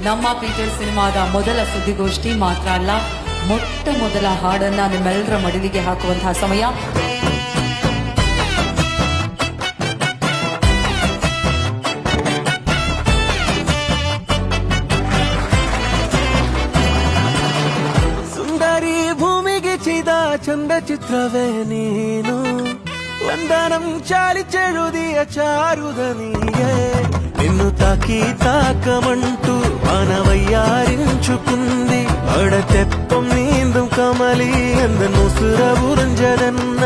ನಮ್ಮ ಪೀಟರ್ ಸಿನಿಮಾದ ಮೊದಲ ಸುದ್ದಿಗೋಷ್ಠಿ ಮಾತ್ರ ಅಲ್ಲ, ಮೊಟ್ಟ ಮೊದಲ ಹಾಡನ್ನ ನಿಮ್ಮೆಲ್ಲರ ಮಡಿಲಿಗೆ ಹಾಕುವಂತಹ ಸಮಯ. ಸುಂದರಿ ಭೂಮಿಗೆ ಚಿದ ಚಂದ ಚಿತ್ರವೇ ನೀನು, వందనం చాలి చెడుదియ చారుదనియే నిన్ను తాకి తాకమంటూ మానవయ్యారించుకుంది అడతెప్పం నీందుం కమలి ఎంద నుసుర ఉరంజదన్న